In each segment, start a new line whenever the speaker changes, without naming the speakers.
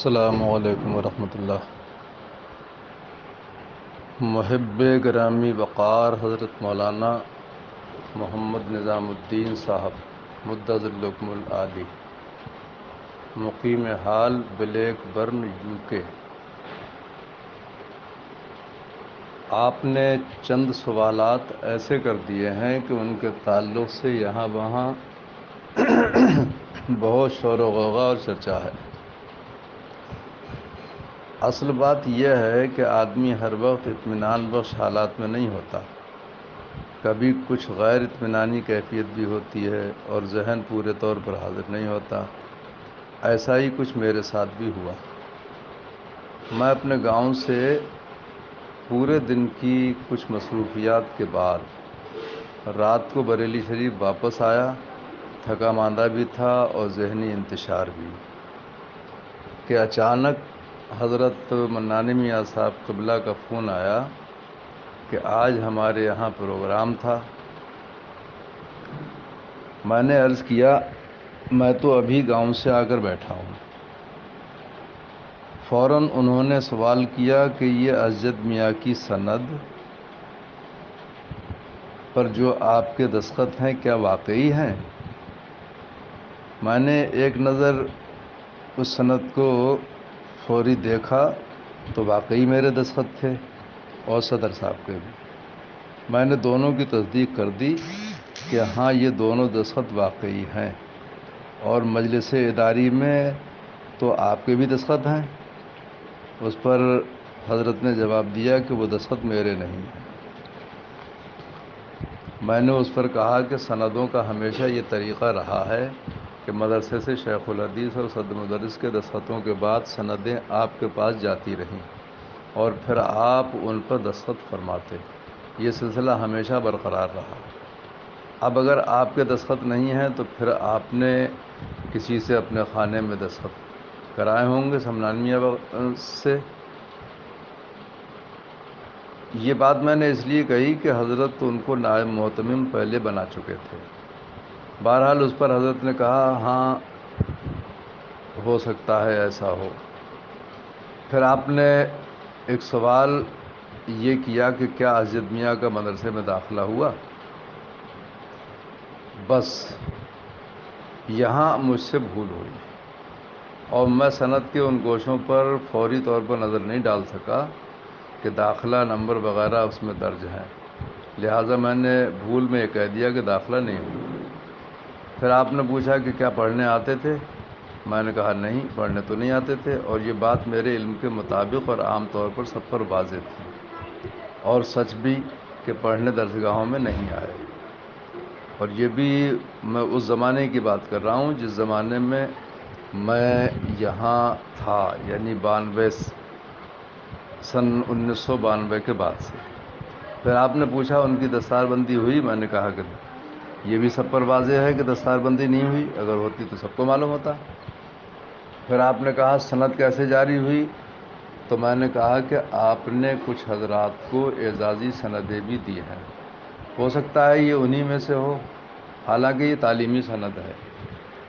السلام علیکم ورحمۃ اللہ۔ محب گرامی وقار حضرت مولانا محمد نظام الدین صاحب مدظ الحکم العالی، مقیم حال بلیک برن UK، آپ نے چند سوالات ایسے کر دیے ہیں کہ ان کے تعلق سے یہاں وہاں بہت شور و غوغا اور چرچا ہے۔ اصل بات یہ ہے کہ آدمی ہر وقت اطمینان بخش حالات میں نہیں ہوتا، کبھی کچھ غیر اطمینانی کیفیت بھی ہوتی ہے اور ذہن پورے طور پر حاضر نہیں ہوتا۔ ایسا ہی کچھ میرے ساتھ بھی ہوا۔ میں اپنے گاؤں سے پورے دن کی کچھ مصروفیات کے بعد رات کو بریلی شریف واپس آیا، تھکا ماندہ بھی تھا اور ذہنی انتشار بھی، کہ اچانک حضرت منانی میاں صاحب قبلہ کا فون آیا کہ آج ہمارے یہاں پروگرام تھا۔ میں نے عرض کیا میں تو ابھی گاؤں سے آ کر بیٹھا ہوں۔ فوراً انہوں نے سوال کیا کہ یہ اسجد میاں کی سند پر جو آپ کے دستخط ہیں کیا واقعی ہیں؟ میں نے ایک نظر اس سند کو فوری دیکھا تو واقعی میرے دستخط تھے اور صدر صاحب کے بھی۔ میں نے دونوں کی تصدیق کر دی کہ ہاں یہ دونوں دستخط واقعی ہیں، اور مجلس اداری میں تو آپ کے بھی دستخط ہیں۔ اس پر حضرت نے جواب دیا کہ وہ دستخط میرے نہیں ہیں۔ میں نے اس پر کہا کہ سندوں کا ہمیشہ یہ طریقہ رہا ہے کہ مدرسے سے شیخ الحدیث اور صدر مدرس کے دستخطوں کے بعد سندیں آپ کے پاس جاتی رہیں اور پھر آپ ان پر دستخط فرماتے۔ یہ سلسلہ ہمیشہ برقرار رہا۔ اب اگر آپ کے دستخط نہیں ہیں تو پھر آپ نے کسی سے اپنے خانے میں دستخط کرائے ہوں گے سمنان میاں سے۔ یہ بات میں نے اس لیے کہی کہ حضرت ان کو نائب محتمم پہلے بنا چکے تھے۔ بہرحال اس پر حضرت نے کہا ہاں ہو سکتا ہے ایسا ہو۔ پھر آپ نے ایک سوال یہ کیا کہ کیا اسجد میاں کا مدرسے میں داخلہ ہوا؟ بس یہاں مجھ سے بھول ہوئی اور میں سند کے ان گوشوں پر فوری طور پر نظر نہیں ڈال سکا کہ داخلہ نمبر وغیرہ اس میں درج ہیں، لہٰذا میں نے بھول میں یہ کہہ دیا کہ داخلہ نہیں ہوا۔ پھر آپ نے پوچھا کہ کیا پڑھنے آتے تھے؟ میں نے کہا نہیں، پڑھنے تو نہیں آتے تھے، اور یہ بات میرے علم کے مطابق اور عام طور پر سب پر واضح تھی، اور سچ بھی کہ پڑھنے درسگاہوں میں نہیں آئے۔ اور یہ بھی میں اس زمانے کی بات کر رہا ہوں جس زمانے میں میں یہاں تھا، یعنی 92 سن 1992 کے بعد سے۔ پھر آپ نے پوچھا ان کی دستار بندی ہوئی؟ میں نے کہا کہ یہ بھی سب پر واضح ہے کہ دستار بندی نہیں ہوئی، اگر ہوتی تو سب کو معلوم ہوتا۔ پھر آپ نے کہا سند کیسے جاری ہوئی؟ تو میں نے کہا کہ آپ نے کچھ حضرات کو اعزازی سندیں بھی دی ہیں، ہو سکتا ہے یہ انہی میں سے ہو، حالانکہ یہ تعلیمی سند ہے۔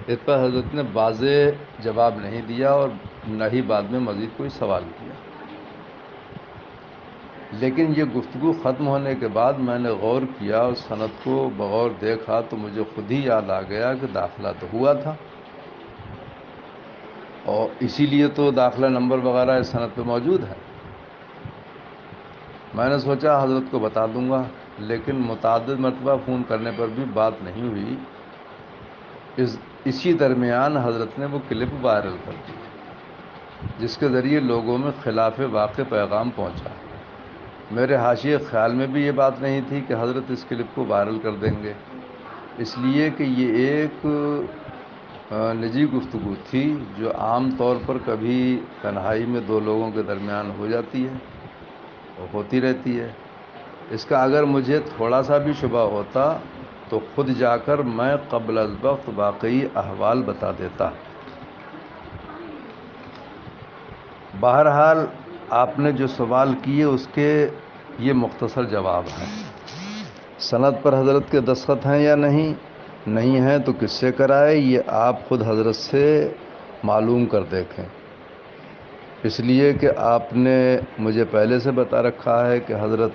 اس پر حضرت نے واضح جواب نہیں دیا اور نہ ہی بعد میں مزید کوئی سوال کیا۔ لیکن یہ گفتگو ختم ہونے کے بعد میں نے غور کیا اور سند کو بغور دیکھا تو مجھے خود ہی یاد آ گیا کہ داخلہ تو ہوا تھا، اور اسی لیے تو داخلہ نمبر وغیرہ اس سند پہ موجود ہے۔ میں نے سوچا حضرت کو بتا دوں گا، لیکن متعدد مرتبہ فون کرنے پر بھی بات نہیں ہوئی۔ اسی درمیان حضرت نے وہ کلپ وائرل کر دی جس کے ذریعے لوگوں میں خلاف واقع پیغام پہنچا۔ میرے حاشیے خیال میں بھی یہ بات نہیں تھی کہ حضرت اس کلپ کو وائرل کر دیں گے، اس لیے کہ یہ ایک نجی گفتگو تھی جو عام طور پر کبھی تنہائی میں دو لوگوں کے درمیان ہو جاتی ہے اور ہوتی رہتی ہے۔ اس کا اگر مجھے تھوڑا سا بھی شبہ ہوتا تو خود جا کر میں قبل از وقت واقعی احوال بتا دیتا۔ بہرحال آپ نے جو سوال کیے اس کے یہ مختصر جواب ہیں۔ سند پر حضرت کے دستخط ہیں یا نہیں نہیں ہیں تو کس سے کرائے، یہ آپ خود حضرت سے معلوم کر دیکھیں۔ اس لیے کہ آپ نے مجھے پہلے سے بتا رکھا ہے کہ حضرت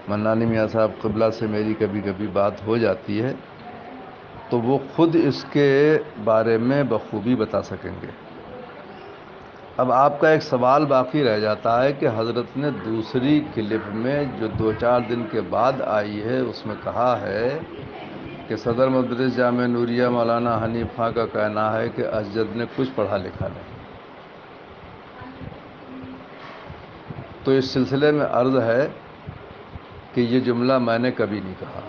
منانی میاں صاحب قبلہ سے میری کبھی کبھی بات ہو جاتی ہے، تو وہ خود اس کے بارے میں بخوبی بتا سکیں گے۔ اب آپ کا ایک سوال باقی رہ جاتا ہے کہ حضرت نے دوسری کلپ میں جو 2-4 دن کے بعد آئی ہے اس میں کہا ہے کہ صدر مدرس جامعہ نوریہ مولانا حنیف خاں کا کہنا ہے کہ اسجد نے کچھ پڑھا لکھا نہیں۔ تو اس سلسلے میں عرض ہے کہ یہ جملہ میں نے کبھی نہیں کہا۔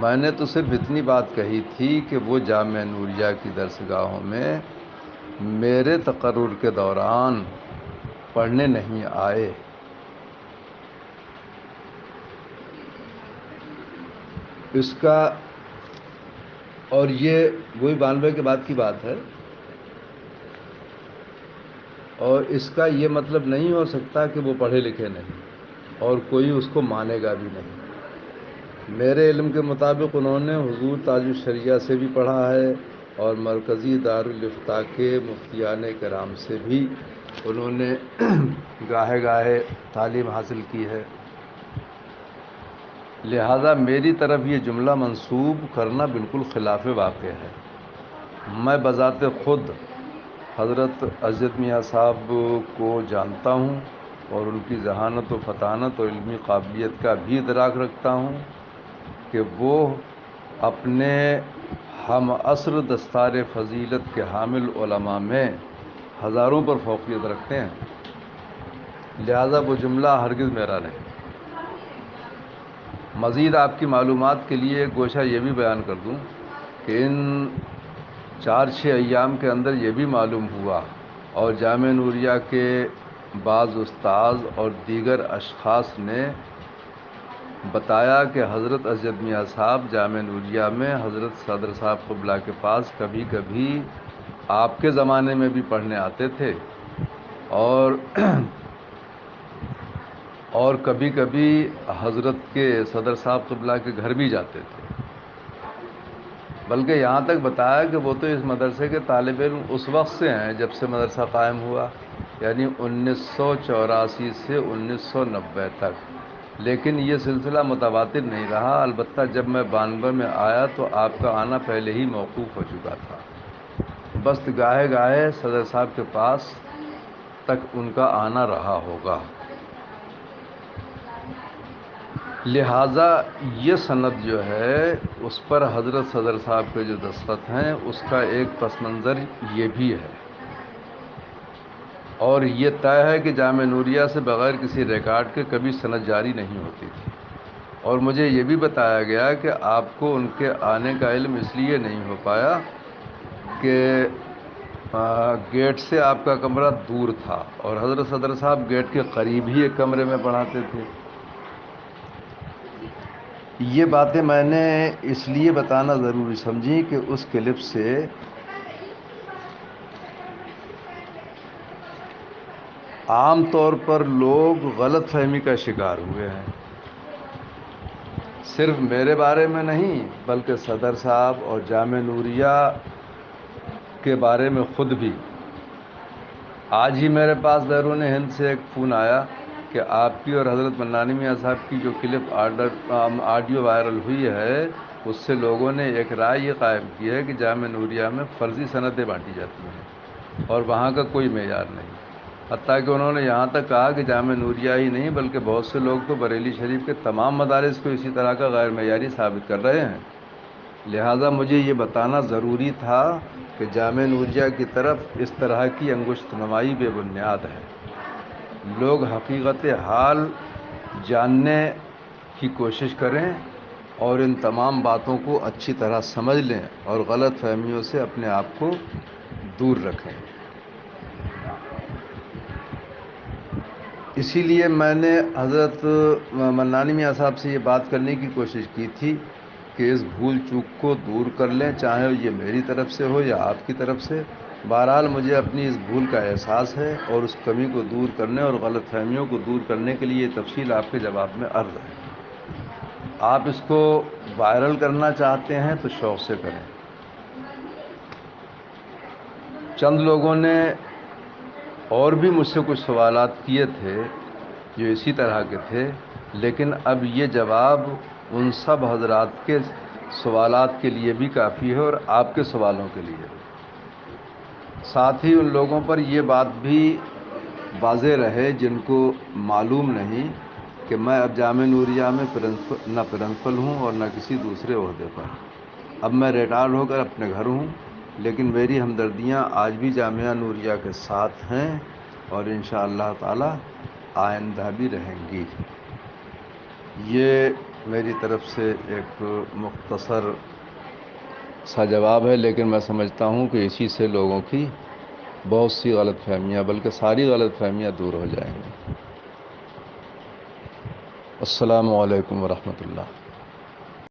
میں نے تو صرف اتنی بات کہی تھی کہ وہ جامعہ نوریہ کی درسگاہوں میں میرے تقرر کے دوران پڑھنے نہیں آئے۔ اس کا اور یہ وہی 92 کے بعد کی بات ہے، اور اس کا یہ مطلب نہیں ہو سکتا کہ وہ پڑھے لکھے نہیں، اور کوئی اس کو مانے گا بھی نہیں۔ میرے علم کے مطابق انہوں نے حضور تاج الشریعہ سے بھی پڑھا ہے، اور مرکزی دارالافتاء کے مفتیان کرام سے بھی انہوں نے گاہے گاہے تعلیم حاصل کی ہے۔ لہذا میری طرف یہ جملہ منسوب کرنا بالکل خلاف واقع ہے۔ میں بذات خود حضرت اسجد میاں صاحب کو جانتا ہوں، اور ان کی ذہانت و فطانت اور علمی قابلیت کا بھی ادراک رکھتا ہوں کہ وہ اپنے ہم عصر دستار فضیلت کے حامل علماء میں ہزاروں پر فوقیت رکھتے ہیں۔ لہذا وہ جملہ ہرگز میرا نہیں۔ مزید آپ کی معلومات کے لیے ایک گوشہ یہ بھی بیان کر دوں کہ ان 4-6 ایام کے اندر یہ بھی معلوم ہوا، اور جامعہ نوریہ کے بعض استاذ اور دیگر اشخاص نے بتایا کہ حضرت اسجد میاں صاحب جامعہ نوریہ میں حضرت صدر صاحب قبلہ کے پاس کبھی کبھی آپ کے زمانے میں بھی پڑھنے آتے تھے، اور کبھی کبھی حضرت کے صدر صاحب قبلہ کے گھر بھی جاتے تھے۔ بلکہ یہاں تک بتایا کہ وہ تو اس مدرسے کے طالب علم اس وقت سے ہیں جب سے مدرسہ قائم ہوا، یعنی 1984 سے 1990 تک۔ لیکن یہ سلسلہ متواتر نہیں رہا، البتہ جب میں 92 میں آیا تو آپ کا آنا پہلے ہی موقوف ہو چکا تھا، بس گاہے گاہے صدر صاحب کے پاس تک ان کا آنا رہا ہوگا۔ لہٰذا یہ سند جو ہے اس پر حضرت صدر صاحب کے جو دستخط ہیں اس کا ایک پس منظر یہ بھی ہے، اور یہ طے ہے کہ جامعہ نوریہ سے بغیر کسی ریکارڈ کے کبھی سند جاری نہیں ہوتی تھی۔ اور مجھے یہ بھی بتایا گیا کہ آپ کو ان کے آنے کا علم اس لیے نہیں ہو پایا کہ گیٹ سے آپ کا کمرہ دور تھا، اور حضرت صدر صاحب گیٹ کے قریب ہی ایک کمرے میں پڑھاتے تھے۔ یہ باتیں میں نے اس لیے بتانا ضروری سمجھی کہ اس کلپ سے عام طور پر لوگ غلط فہمی کا شکار ہوئے ہیں، صرف میرے بارے میں نہیں بلکہ صدر صاحب اور جامعہ نوریہ کے بارے میں خود بھی۔ آج ہی میرے پاس بیرون ہند سے ایک فون آیا کہ آپ کی اور حضرت منانی میاں صاحب کی جو کلپ آڈیو وائرل ہوئی ہے اس سے لوگوں نے ایک رائے یہ قائم کی ہے کہ جامعہ نوریہ میں فرضی سندیں بانٹی جاتی ہیں اور وہاں کا کوئی معیار نہیں۔ حتیٰ کہ انہوں نے یہاں تک کہا کہ جامعہ نوریہ ہی نہیں بلکہ بہت سے لوگ تو بریلی شریف کے تمام مدارس کو اسی طرح کا غیر معیاری ثابت کر رہے ہیں۔ لہٰذا مجھے یہ بتانا ضروری تھا کہ جامعہ نوریہ کی طرف اس طرح کی انگشت نمائی بے بنیاد ہے۔ لوگ حقیقت حال جاننے کی کوشش کریں اور ان تمام باتوں کو اچھی طرح سمجھ لیں اور غلط فہمیوں سے اپنے آپ کو دور رکھیں۔ اسی لیے میں نے حضرت منانی میاں صاحب سے یہ بات کرنے کی کوشش کی تھی کہ اس بھول چوک کو دور کر لیں، چاہے یہ میری طرف سے ہو یا آپ کی طرف سے۔ بہرحال مجھے اپنی اس بھول کا احساس ہے، اور اس کمی کو دور کرنے اور غلط فہمیوں کو دور کرنے کے لیے یہ تفصیل آپ کے جواب میں عرض ہے۔ آپ اس کو وائرل کرنا چاہتے ہیں تو شوق سے کریں۔ چند لوگوں نے اور بھی مجھ سے کچھ سوالات کیے تھے جو اسی طرح کے تھے، لیکن اب یہ جواب ان سب حضرات کے سوالات کے لیے بھی کافی ہے اور آپ کے سوالوں کے لیے بھی۔ ساتھ ہی ان لوگوں پر یہ بات بھی واضح رہے جن کو معلوم نہیں کہ میں اب جامعہ نوریہ میں نہ پرنسپل ہوں اور نہ کسی دوسرے عہدے پر۔ اب میں ریٹائر ہو کر اپنے گھر ہوں، لیکن میری ہمدردیاں آج بھی جامعہ نوریہ کے ساتھ ہیں اور انشاءاللہ تعالی آئندہ بھی رہیں گی۔ یہ میری طرف سے ایک مختصر سا جواب ہے، لیکن میں سمجھتا ہوں کہ اسی سے لوگوں کی بہت سی غلط فہمیاں بلکہ ساری غلط فہمیاں دور ہو جائیں گی۔ السلام علیکم ورحمۃ اللہ۔